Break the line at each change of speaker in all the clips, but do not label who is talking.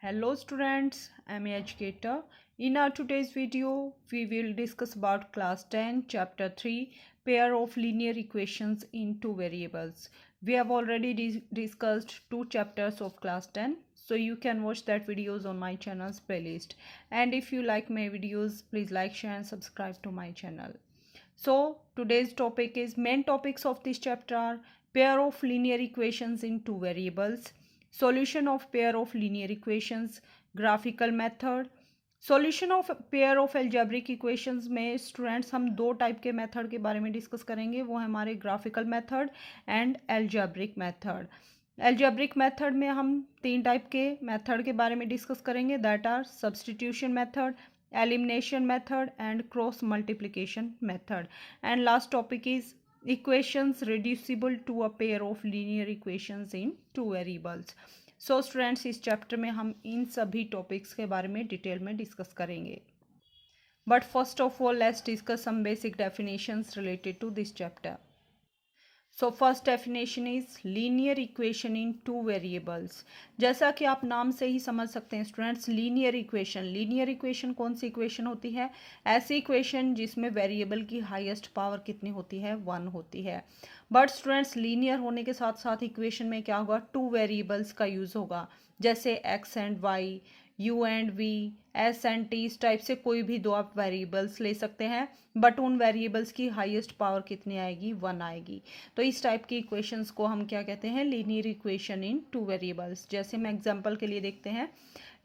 Hello students, I'm a educator. In our today's video, we will discuss about class 10 chapter 3 pair of linear equations in two variables. We have already discussed two chapters of class 10, so you can watch that videos on my channel's playlist. And if you like my videos, please like, share and subscribe to my channel. So today's topic is main topics of this chapter are pair of linear equations in two variables, solution of pair of linear equations, graphical method. Solution of pair of algebraic equations में students हम दो type के method के बारे में discuss करेंगे, वो है हमारे graphical method and algebraic method. Algebraic method में हम तीन टाइप के मेथड के बारे में डिस्कस करेंगे, that are substitution method, elimination method and cross multiplication method, and last topic is equations reducible to a pair of linear equations in two variables. So students इस chapter में हम इन सभी topics के बारे में डिटेल में discuss करेंगे, but first of all let's discuss some basic definitions related to this chapter. So first definition is linear equation in two variables. जैसा कि आप नाम से ही समझ सकते हैं स्टूडेंट्स, लीनियर इक्वेशन कौन सी इक्वेशन होती है? ऐसी इक्वेशन जिसमें वेरिएबल की हाईएस्ट पावर कितनी होती है? 1 होती है. बट स्टूडेंट्स लीनियर होने के साथ साथ इक्वेशन में क्या होगा? टू वेरिएबल्स का यूज़ होगा, जैसे X and Y, U and V, S and T, इस टाइप से कोई भी दो आप वेरिएबल्स ले सकते हैं, बट उन वेरिएबल्स की हाईएस्ट पावर कितनी आएगी? 1 आएगी. तो इस टाइप की इक्वेशंस को हम क्या कहते हैं? Linear equation in two variables. जैसे हम एग्जांपल के लिए देखते हैं,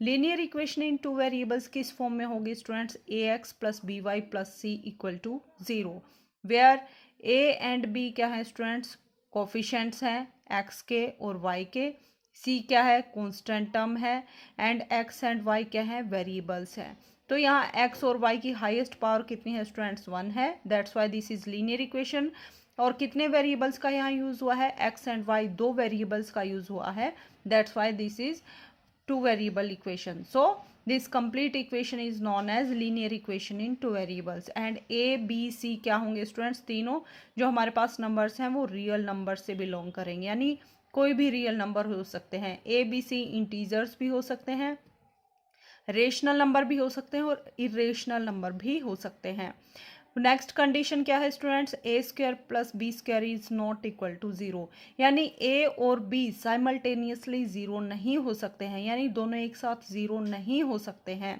linear equation in two variables किस फॉर्म में होगी students? A X plus B Y plus C equal to 0, where A and B क्या है स्टूडेंट्स? कोफिशेंट्स हैं एक्स के और वाई के, सी क्या है? कांस्टेंट टर्म है, एंड एक्स एंड वाई क्या है? वेरिएबल्स हैं. तो यहाँ एक्स और वाई की हाईएस्ट पावर कितनी है स्टूडेंट्स? 1 है, that's why this is linear equation. और कितने वेरिएबल्स का यहाँ यूज़ हुआ है? एक्स एंड वाई, दो वेरिएबल्स का यूज़ हुआ है, that's why this is two variable equation. So this complete equation is known as linear equation in two variables. And A B C क्या होंगे स्टूडेंट्स? तीनों जो हमारे पास नंबर्स हैं वो रियल नंबर से बिलोंग करेंगे, यानी कोई भी रियल नंबर हो सकते हैं. ए बी सी इंटीजर्स भी हो सकते हैं, रेशनल नंबर भी हो सकते हैं और इरेशनल नंबर भी हो सकते हैं. नेक्स्ट कंडीशन क्या है students? A square plus B square is not equal to 0, यानी ए और बी साइमल्टेनियसली 0 नहीं हो सकते हैं, यानी दोनों एक साथ 0 नहीं हो सकते हैं.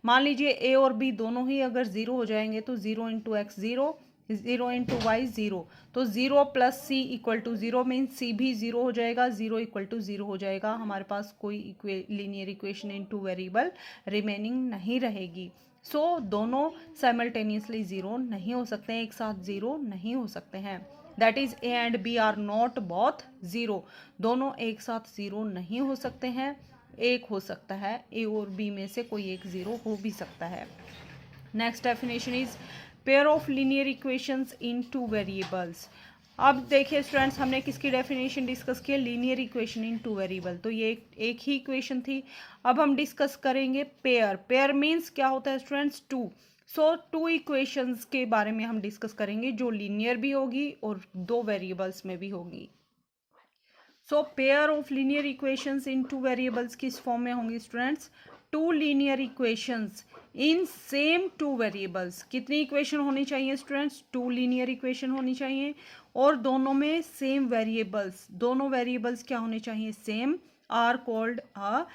मान लीजिए ए और बी दोनों ही अगर 0 हो जाएंगे तो 0 इंटू एक्स 0, 0 इंटू वाई 0, तो 0 plus C equal to 0 mean C भी 0 हो जाएगा, 0 इक्वल टू 0 हो जाएगा. हमारे पास कोई linear equation in two variable remaining नहीं रहेगी. सो दोनों साइमल्टेनियसली 0 नहीं हो सकते हैं, एक साथ 0 नहीं हो सकते हैं. That is A and B are not both 0, दोनों एक साथ 0 नहीं हो सकते हैं, एक हो सकता है, ए और बी में से कोई एक 0 हो भी सकता है. Next definition is pair of linear equations in two variables. अब देखिए स्टूडेंट्स, हमने किसकी डेफिनेशन डिस्कस की? Linear equation in two variable. तो ये एक ही इक्वेशन थी. अब हम डिस्कस करेंगे पेयर. पेयर मीन्स क्या होता है students? Two. So two equations के बारे में हम डिस्कस करेंगे जो लीनियर भी होगी और दो वेरिएबल्स में भी होगी. So pair of linear equations in two variables किस फॉर्म में होंगी students? Two linear equations in same two variables. कितनी इक्वेशन होनी चाहिए स्टूडेंट्स? टू लीनियर इक्वेशन होनी चाहिए, और दोनों में सेम वेरिएबल्स, दोनों वेरिएबल्स क्या होने चाहिए? Same, are called a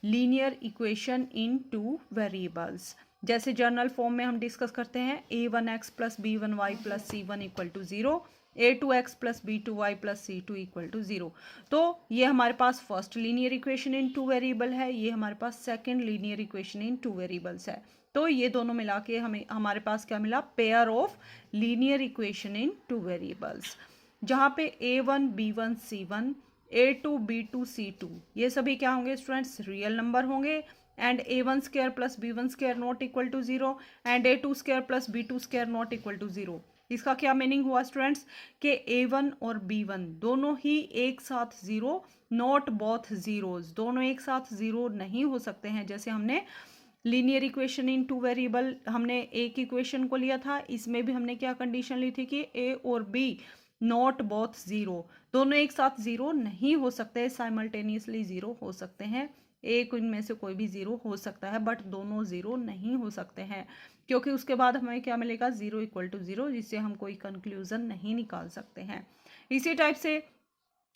linear equation in two variables. जैसे जर्नल फॉर्म में हम डिस्कस करते हैं, a1x plus b1y plus c1 equal to 0, a2x plus b2y plus c2 equal to 0. तो ये हमारे पास first linear equation in two variable है, ये हमारे पास second linear equation in two variables है. तो ये दोनों मिला के हमें हमारे पास क्या मिला? Pair of linear equation in two variables, जहाँ पे a1 b1 c1, a2 b2 c2 ये सभी क्या होंगे स्टूडेंट्स? रियल नंबर होंगे. And a1 square plus b1 square not equal to 0, and a2 square plus b2 square not equal to 0. इसका क्या meaning हुआ स्टूडेंट्स? कि a1 और b1 दोनों ही एक साथ 0, नॉट बोथ जीरोज, दोनों एक साथ 0 नहीं हो सकते हैं. जैसे हमने linear equation in two variable, हमने एक इक्वेशन को लिया था, इसमें भी हमने क्या कंडीशन ली थी कि a और b नॉट बोथ 0, दोनों एक साथ 0 नहीं हो सकते, साइमल्टेनियसली 0 हो सकते हैं. एक इनमें से कोई भी ज़ीरो हो सकता है, बट दोनों ज़ीरो नहीं हो सकते हैं, क्योंकि उसके बाद हमें क्या मिलेगा, ज़ीरो इक्वल टू ज़ीरो, जिससे हम कोई कंक्लूजन नहीं निकाल सकते हैं। इसी टाइप से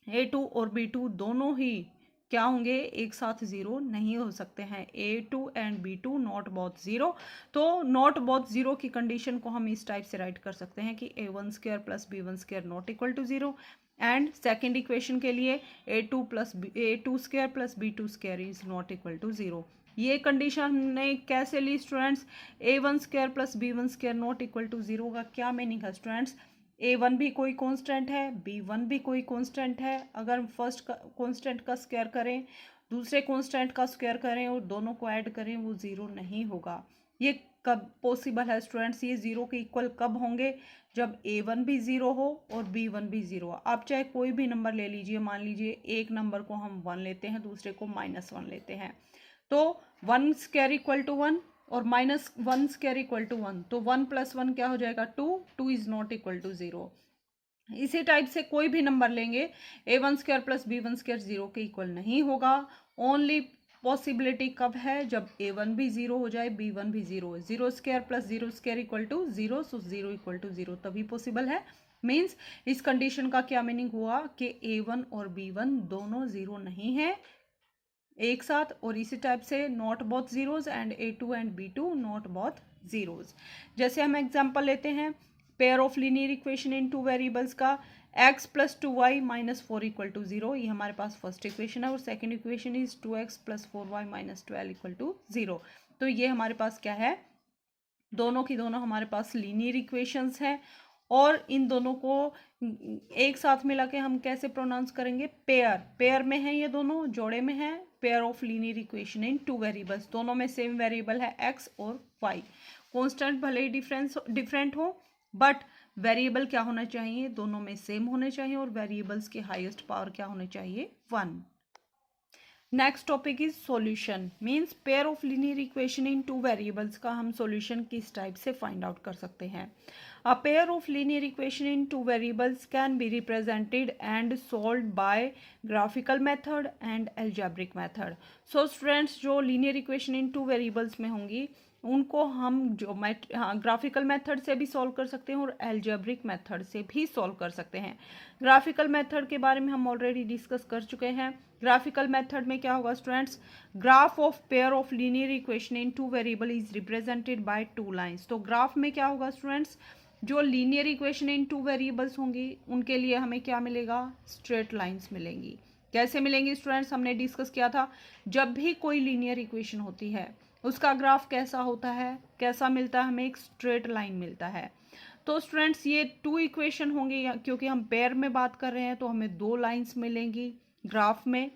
A2 और B2 दोनों ही क्या होंगे, एक साथ ज़ीरो नहीं हो सकते हैं। A2 and B2 not both zero. तो नॉट बोथ ज़ीरो की कंडीशन को हम इस टाइप से राइट कर सकते हैं कि A1 square plus B1 square not equal to zero. And second equation के लिए A2 square plus B2 square is not equal to zero. ये कंडीशन हमने कैसे ली students, A1 square plus B1 square not equal to zero का क्या meaning है students, A1 भी कोई कांस्टेंट है, B1 भी कोई कांस्टेंट है। अगर फर्स्ट कांस्टेंट का स्क्वायर करें, दूसरे कांस्टेंट का स्क्वायर करें और दोनों को ऐड करें, वो ज़ीरो नहीं होगा। ये कब पॉसिबल है स्टूडेंट्स, ये ज़ीरो के इक्वल कब होंगे, जब A1 भी ज़ीरो हो और B1 भी ज़ीरो हो। आप चाहे कोई भी नंबर ले लीजिए, मान लीजिए एक नंबर को हम 1 लेते हैं, दूसरे को -1 लेते हैं, तो 1 स्क्वायर इक्वल टू 1 और -1 स्क्वायर इक्वल टू 1, तो 1 + 1 क्या हो जाएगा, 2, 2 इज नॉट इक्वल टू 0। इसी टाइप से कोई भी नंबर लेंगे, A1 square plus B1 square 0 के इक्वल नहीं होगा। ओनली पॉसिबिलिटी कब है, जब A1 भी 0 हो जाए, B1 भी 0 हो। 0 square plus 0 square equal to 0, so 0 equal to 0 तभी पॉसिबल है। मीन्स इस कंडीशन का क्या मीनिंग हुआ कि A1 और B1 दोनों 0 नहीं है एक साथ, और इसी टाइप से not both zeros and A2 and B2 not both zeros. जैसे हम एग्जांपल लेते हैं pair of linear equation in two variables का, x + 2y - 4 इक्वल टू 0, ये हमारे पास फर्स्ट इक्वेशन है, और second equation is 2x + 4y - 12 equal to 0। तो ये हमारे पास क्या है, दोनों की दोनों हमारे पास लीनियर इक्वेशंस हैं, और इन दोनों को एक साथ मिला के हम कैसे प्रोनाउंस करेंगे, पेयर। पेयर में है, ये दोनों जोड़े में है। Pair of linear equation in two variables, दोनों में सेम वेरिएबल है x और y। कांस्टेंट भले ही डिफरेंट हो, बट वेरिएबल क्या होना चाहिए, दोनों में सेम होने चाहिए, और वेरिएबल्स के हाईएस्ट पावर क्या होने चाहिए, 1। Next topic is solution, means pair of linear equation in two variables का हम सॉल्यूशन किस टाइप से फाइंड आउट कर सकते हैं। A pair of linear equation in two variables can be represented and solved by graphical method and algebraic method. So students, जो linear equation in two variables में होंगी, उनको हम ग्राफिकल मेथड से भी सॉल्व कर सकते हैं और एल्जेब्रिक मेथड से भी सॉल्व कर सकते हैं। ग्राफिकल मेथड के बारे में हम ऑलरेडी डिस्कस कर चुके हैं। ग्राफिकल मेथड में क्या होगा students, graph of pair of linear equation in two variable is represented by 2 lines. तो ग्राफ में क्या होगा स्टूडेंट्स, जो linear equation in two variables होंगी, उनके लिए हमें क्या मिलेगा, स्ट्रेट लाइंस मिलेंगी। कैसे मिलेंगी स्टूडेंट्स, हमने डिस्कस किया था, जब भी कोई लीनियर इक्वेशन होती है, उसका ग्राफ कैसा होता है, कैसा मिलता है, हमें एक स्ट्रेट लाइन मिलता है। तो स्टूडेंट्स, ये 2 इक्वेशन होंगी, क्योंकि हम पेयर में बात कर रहे हैं, तो हमें 2 लाइंस मिलेंगी ग्राफ में।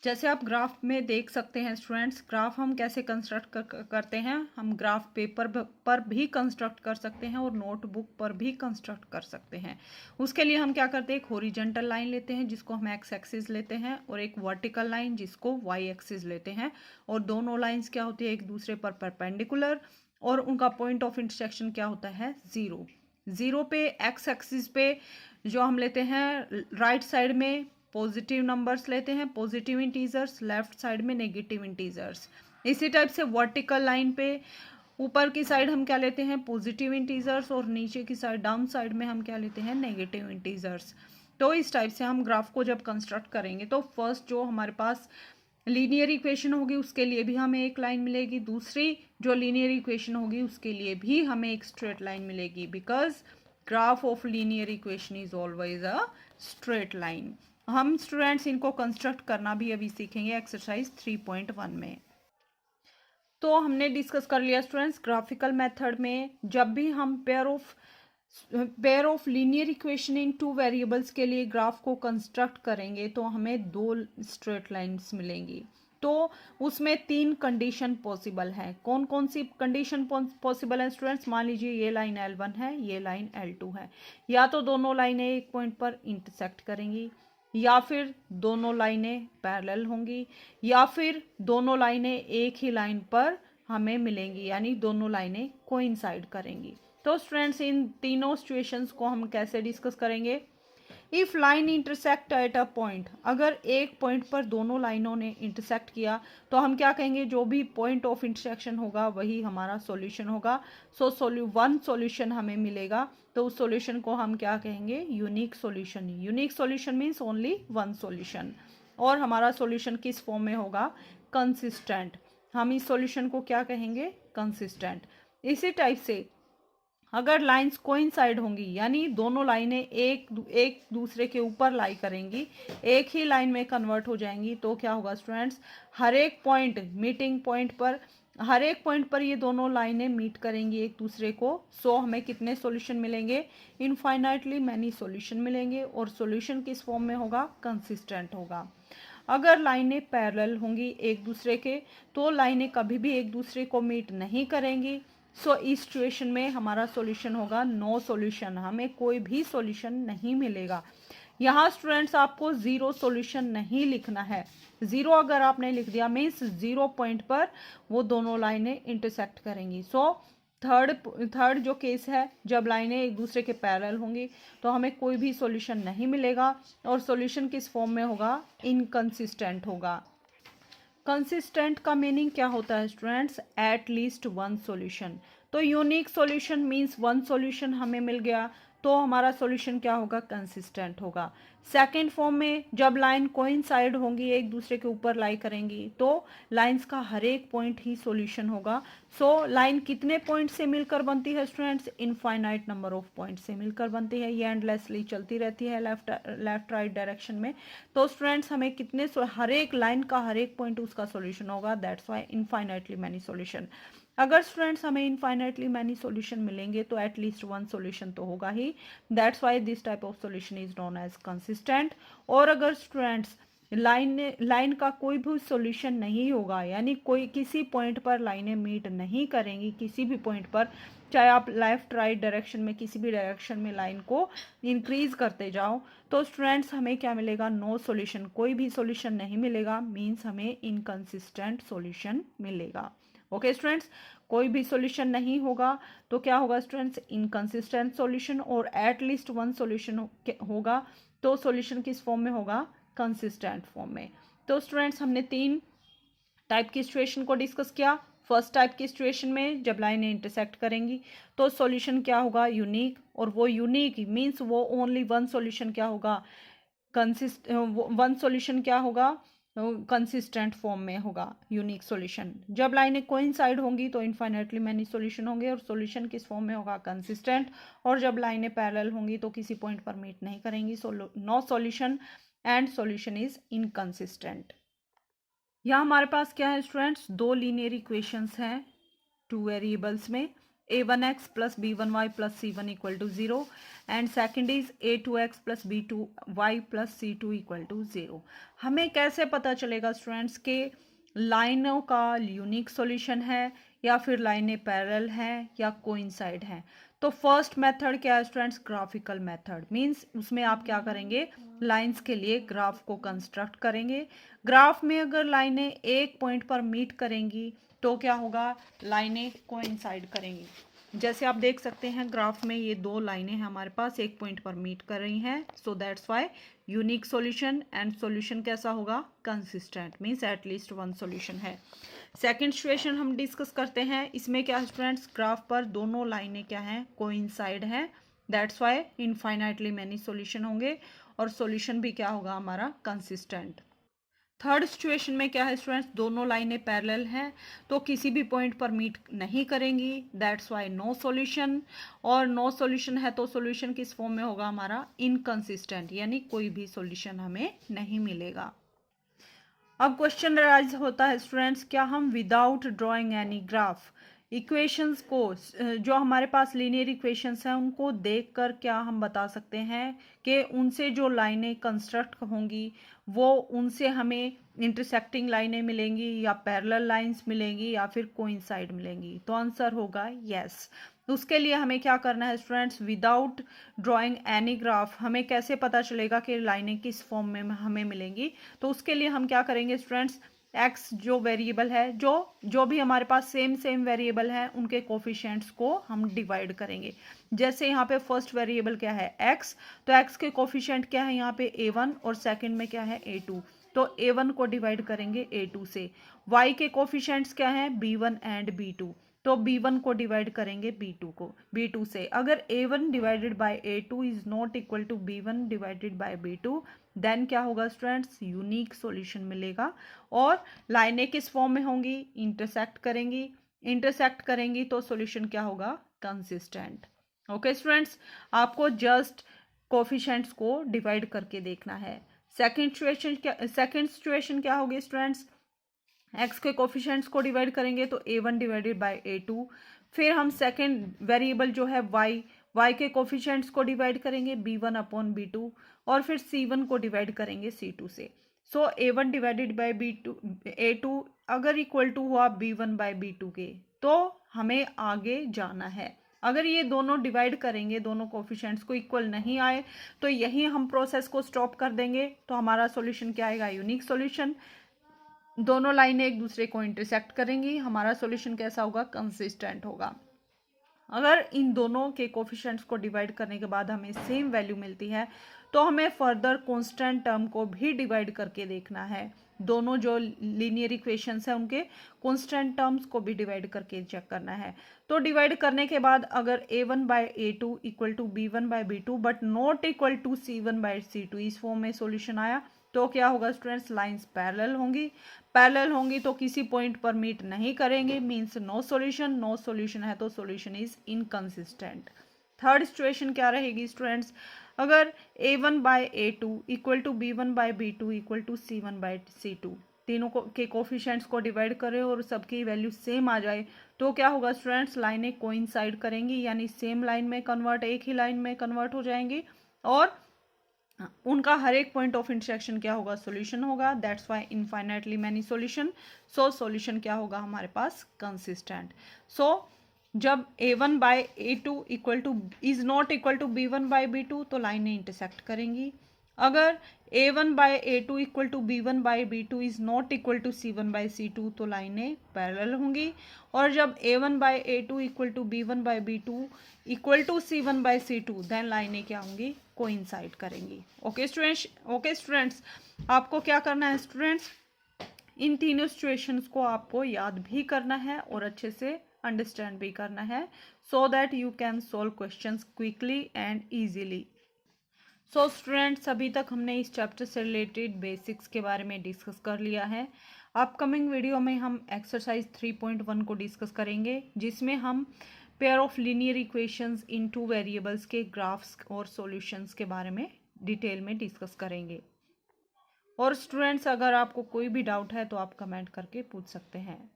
जैसे आप ग्राफ में देख सकते हैं स्टूडेंट्स, ग्राफ हम कैसे कंस्ट्रक्ट करते हैं, हम ग्राफ पेपर पर भी कंस्ट्रक्ट कर सकते हैं और नोटबुक पर भी कंस्ट्रक्ट कर सकते हैं। उसके लिए हम क्या करते हैं, एक हॉरिजॉन्टल लाइन लेते हैं जिसको हम एक्स एक्सिस लेते हैं, और एक वर्टिकल लाइन जिसको वाई एक्सिस लेते हैं, और दोनों लाइंस क्या होती है, एक दूसरे पर परपेंडिकुलर, और उनका पॉइंट ऑफ इंटरसेक्शन क्या होता है, 0। 0 पे एक्स एक्सिस पे जो हम लेते हैं, राइट साइड में पॉजिटिव नंबर्स लेते हैं, पॉजिटिव इंटीजर्स, लेफ्ट साइड में नेगेटिव इंटीजर्स। इसी टाइप से वर्टिकल लाइन पे ऊपर की साइड हम क्या लेते हैं, पॉजिटिव इंटीजर्स, और नीचे की साइड डाउन साइड में हम क्या लेते हैं, नेगेटिव इंटीजर्स। तो इस टाइप से हम ग्राफ को जब कंस्ट्रक्ट करेंगे, तो फर्स्ट जो हमारे पास लीनियर इक्वेशन होगी उसके लिए भी हमें एक लाइन मिलेगी, दूसरी जो लीनियर इक्वेशन होगी उसके लिए भी हमें एक स्ट्रेट लाइन मिलेगी, because graph of linear equation is always a straight line. हम स्टूडेंट्स इनको कंस्ट्रक्ट करना भी अभी सीखेंगे एक्सरसाइज 3.1 में। तो हमने डिस्कस कर लिया स्टूडेंट्स, ग्राफिकल मेथड में जब भी हम pair of linear equation in two variables के लिए ग्राफ को कंस्ट्रक्ट करेंगे, तो हमें 2 स्ट्रेट लाइंस मिलेंगी। तो उसमें 3 कंडीशन पॉसिबल है। कौन कौन सी कंडीशन पॉसिबल है स्टूडेंट्स, मान लीजिए ये लाइन L1 है, ये लाइन L2 है, या तो दोनों लाइनें एक पॉइंट पर इंटरसेक्ट करेंगी, या फिर दोनों लाइनें पैरेलल होंगी, या फिर दोनों लाइनें एक ही लाइन पर हमें मिलेंगी, यानी दोनों लाइनें कोइंसाइड करेंगी। तो स्टूडेंट्स, इन तीनों सिचुएशंस को हम कैसे डिस्कस करेंगे, if line intersect at a point, अगर एक पॉइंट पर दोनों लाइनों ने इंटरसेक्ट किया तो हम क्या कहेंगे, जो भी पॉइंट ऑफ इंटरसेक्शन होगा वही हमारा सॉल्यूशन होगा। सो वन सॉल्यूशन हमें मिलेगा, तो उस सॉल्यूशन को हम क्या कहेंगे, unique solution. Unique solution means only one solution. और हमारा सॉल्यूशन किस फॉर्म में होगा, कंसिस्टेंट। हम इस सॉल्यूशन को क्या कहेंगे, कंसिस्टेंट। इसी टाइप से अगर लाइंस कोइंसाइड होंगी, यानी दोनों लाइनें एक दूसरे के ऊपर लाई करेंगी, एक ही लाइन में कन्वर्ट हो जाएंगी, तो क्या होगा स्टूडेंट्स, हर एक पॉइंट मीटिंग पॉइंट पर, हर एक पॉइंट पर ये दोनों लाइनें मीट करेंगी एक दूसरे को। सो हमें कितने सॉल्यूशन मिलेंगे, इनफाइनाइटली मैनी सॉल्यूशन मिलेंगे। और सॉल्यूशन किस फॉर्म में होगा, कंसिस्टेंट होगा। अगर लाइनें पैरेलल होंगी एक दूसरे के, तो लाइनें कभी भी एक दूसरे को मीट नहीं करेंगी। सो इस सिचुएशन में हमारा सॉल्यूशन होगा नो सॉल्यूशन, हमें कोई भी सॉल्यूशन नहीं मिलेगा। यहाँ स्टूडेंट्स आपको जीरो सॉल्यूशन नहीं लिखना है। जीरो अगर आपने लिख दिया मीन्स जीरो पॉइंट पर वो दोनों लाइनें इंटरसेक्ट करेंगी। सो थर्ड जो केस है, जब लाइनें एक दूसरे के पैरेलल होंगी तो हमें कोई भी सॉल्यूशन नहीं मिलेगा। और सॉल्यूशन किस फॉर्म में होगा, इनकंसिस्टेंट होगा। कंसिस्टेंट का मीनिंग क्या होता है students, at least one solution. तो unique solution means one solution हमें मिल गया, तो हमारा सॉल्यूशन क्या होगा, कंसिस्टेंट होगा। सेकंड फॉर्म में जब लाइन कोइंसाइड होंगी, एक दूसरे के ऊपर लाई करेंगी, तो लाइंस का हर एक पॉइंट ही सॉल्यूशन होगा। सो लाइन कितने पॉइंट से मिलकर बनती है students, infinite number of point से मिलकर बनती है। ये एंडलेसली चलती रहती है लेफ्ट राइट डायरेक्शन में। तो स्टूडेंट्स हमें कितने, हर एक लाइन का हर एक पॉइंट उसका सॉल्यूशन होगा, that's why infinitely many solution. अगर स्टूडेंट्स हमें इनफाइनाइटली मैनी सॉल्यूशन मिलेंगे तो एटलीस्ट वन सॉल्यूशन तो होगा ही, that's why this type of solution is known as consistent. और अगर स्टूडेंट्स लाइन का कोई भी सॉल्यूशन नहीं होगा, यानी कोई किसी पॉइंट पर लाइनें मीट नहीं करेंगी, किसी भी पॉइंट पर, चाहे आप लेफ्ट राइट डायरेक्शन में किसी भी डायरेक्शन में लाइन को इंक्रीज करते जाओ, तो स्टूडेंट्स हमें क्या मिलेगा, नो सॉल्यूशन, कोई भी सॉल्यूशन नहीं मिलेगा, मीन्स हमें इनकंसिस्टेंट सॉल्यूशन मिलेगा। ओके स्टूडेंट्स, कोई भी सॉल्यूशन नहीं होगा तो क्या होगा स्टूडेंट्स, इनकंसिस्टेंट सॉल्यूशन। और एट लीस्ट वन सॉल्यूशन होगा, तो सॉल्यूशन किस फॉर्म में होगा, कंसिस्टेंट फॉर्म में। तो स्टूडेंट्स हमने तीन टाइप की सिचुएशन को डिस्कस किया। फर्स्ट टाइप की सिचुएशन में जब लाइनें इंटरसेक्ट करेंगी तो सॉल्यूशन क्या होगा, यूनिक। और वो यूनिक मीन्स वो ओनली वन सॉल्यूशन क्या होगा, वन सॉल्यूशन क्या होगा, कंसिस्टेंट फॉर्म में होगा यूनिक सॉल्यूशन। जब लाइनें कोइंसाइड होंगी तो इनफाइनाइटली मैनी सॉल्यूशन होंगे और सॉल्यूशन किस फॉर्म में होगा, कंसिस्टेंट। और जब लाइनें पैरेलल होंगी तो किसी पॉइंट पर मीट नहीं करेंगी, so no solution and solution is inconsistent. यहाँ हमारे पास क्या है स्टूडेंट्स, दो लीनियर इक्वेशंस हैं टू वेरिएबल्स में, a1x plus b1y plus c1 equal to 0 and second is a2x plus b2y plus c2 equal to 0। हमें कैसे पता चलेगा स्टूडेंट्स के लाइनों का यूनिक सॉल्यूशन है या फिर लाइनें पैरेलल हैं या कोइंसाइड हैं। तो फर्स्ट मेथड क्या है स्टूडेंट्स, ग्राफिकल मेथड। मींस उसमें आप क्या करेंगे, लाइंस के लिए ग्राफ को कंस्ट्रक्ट करेंगे। ग्राफ में अगर लाइनें एक पॉइंट पर मीट करेंगी तो क्या होगा, लाइनें कोइंसाइड करेंगी। जैसे आप देख सकते हैं ग्राफ में ये दो लाइनें हैं हमारे पास, एक पॉइंट पर मीट कर रही हैं, so that's why unique solution. And solution कैसा होगा, consistent, means at least one solution है। सेकंड सिचुएशन हम डिस्कस करते हैं, इसमें क्या है स्टूडेंट्स, ग्राफ पर दोनों लाइनें क्या हैं, कोइंसाइड हैं, that's why infinitely many solution होंगे और सॉल्यूशन भी क्या होगा हमारा, कंसिस्टेंट। थर्ड सिचुएशन में क्या है स्टूडेंट्स, दोनों लाइनें पैरेलल हैं तो किसी भी पॉइंट पर मीट नहीं करेंगी, दैट्स व्हाई नो सॉल्यूशन। और नो सॉल्यूशन है तो सॉल्यूशन किस फॉर्म में होगा हमारा, इनकंसिस्टेंट, यानी कोई भी सॉल्यूशन हमें नहीं मिलेगा। अब क्वेश्चन राइज होता है स्टूडेंट्स, क्या हम without drawing any graph equations को, जो हमारे पास लीनियर इक्वेशंस हैं उनको देखकर क्या हम बता सकते हैं कि उनसे जो लाइनें कंस्ट्रक्ट होंगी वो उनसे हमें इंटरसेक्टिंग लाइनें मिलेंगी या पैरेलल लाइंस मिलेंगी या फिर कोइंसाइड मिलेंगी। तो आंसर होगा यस। उसके लिए हमें क्या करना है students, without drawing any graph हमें कैसे पता चलेगा कि लाइनें किस फॉर्म में हमें मिलेंगी। तो उसके लिए हम क्या करेंगे स्टूडेंट्स, एक्स जो वेरिएबल है, जो भी हमारे पास सेम वेरिएबल है उनके कोफिशिएंट्स को हम डिवाइड करेंगे। जैसे यहाँ पे फर्स्ट वेरिएबल क्या है एक्स, तो एक्स के कोफिशिएंट क्या है यहाँ पे a1 और सेकंड में क्या है a2, तो a1 को डिवाइड करेंगे a2 से। y के कोफिशिएंट्स क्या है b1 एंड b2, तो b1 को डिवाइड करेंगे b2 से। अगर a1 divided by a2 is not equal to b1 divided by b2, then क्या होगा स्टूडेंट्स, यूनिक सॉल्यूशन मिलेगा। और लाइनें किस फॉर्म में होंगी, इंटरसेक्ट करेंगी तो सॉल्यूशन क्या होगा, कंसिस्टेंट। ओके स्टूडेंट्स, आपको जस्ट कोफिशिएंट्स को डिवाइड करके देखना है। सेकंड सिचुएशन क्या होगी स्टूडेंट्स, एक्स के कोफिशिएंट्स को डिवाइड करेंगे तो a1 डिवाइडेड बाय a2, फिर हम सेकंड वेरिएबल जो है y के कोफिशिएंट्स को डिवाइड करेंगे b1 अपॉन b2, और फिर c1 को डिवाइड करेंगे c2 से। सो a1 डिवाइडेड बाय a2 अगर इक्वल टू हुआ b1 बाय b2 के, तो हमें आगे जाना है। अगर ये दोनों डिवाइड करेंगे, दोनों कोफिशिएंट्स को इक्वल नहीं आए, तो यही हम प्रोसेस को स्टॉप कर देंगे, तो हमारा सॉल्यूशन क्या आएगा, यूनिक सॉल्यूशन। दोनों लाइनें एक दूसरे को इंटरसेक्ट करेंगी, हमारा सॉल्यूशन कैसा होगा, कंसिस्टेंट होगा। अगर इन दोनों के कोफिशिएंट्स को डिवाइड करने के बाद हमें सेम वैल्यू मिलती है, तो हमें फर्दर कांस्टेंट टर्म को भी डिवाइड करके देखना है। दोनों जो लीनियर इक्वेशंस हैं उनके कांस्टेंट टर्म्स को भी डिवाइड करके चेक करना है। तो डिवाइड करने के बाद अगर a1 by a2 equal to b1 by b2 but not equal to c1 by c2, इस फॉर्म में सॉल्यूशन आया, तो क्या होगा स्टूडेंट्स, लाइंस पैरेलल होंगी तो किसी पॉइंट पर मीट नहीं करेंगे, मींस नो सॉल्यूशन है तो solution is inconsistent. Third situation क्या रहेगी स्टूडेंट्स, अगर a1 by a2 equal to b1 by b2 equal to c1 by c2, तीनों के कोफिशिएंट्स को डिवाइड करें और सबकी वैल्यू सेम आ जाए, तो क्या होगा स्टूडेंट्स, लाइनें कोइंसाइड करेंगी, यानी सेम लाइन में कन्वर्ट, एक ही लाइन में कन्वर्ट हो जाएंगी, और उनका हर एक पॉइंट ऑफ इंटरसेक्शन क्या होगा, सॉल्यूशन होगा। That's why infinitely many solution, so solution क्या होगा हमारे पास, कंसिस्टेंट। सो जब a1 by a2 equal to is not equal to b1 by b2, तो लाइनें इंटरसेक्ट करेंगी। अगर a1 by a2 equal to b1 by b2 is not equal to c1 by c2, तो लाइनें पैरेलल होंगी। और जब a1 by a2 equal to b1 by b2 equal to c1 by c2, then लाइनें क्या होंगी, कोइंसाइड करेंगी। Okay students, आपको क्या करना है स्टूडेंट्स, इन तीनों सिचुएशंस को आपको याद भी करना है और अच्छे से अंडरस्टैंड भी करना है, so that you can solve questions quickly and easily. So students, अभी तक हमने इस चैप्टर से रिलेटेड बेसिक्स के बारे में डिस्कस कर लिया है। अपकमिंग वीडियो में हम एक्सरसाइज 3.1 को डिस्कस करेंगे, जिसमें हम pair of linear equations in two variables के ग्राफ्स और सॉल्यूशंस के बारे में डिटेल में डिस्कस करेंगे। और स्टूडेंट्स, अगर आपको कोई भी डाउट है तो आप कमेंट करके पूछ सकते हैं।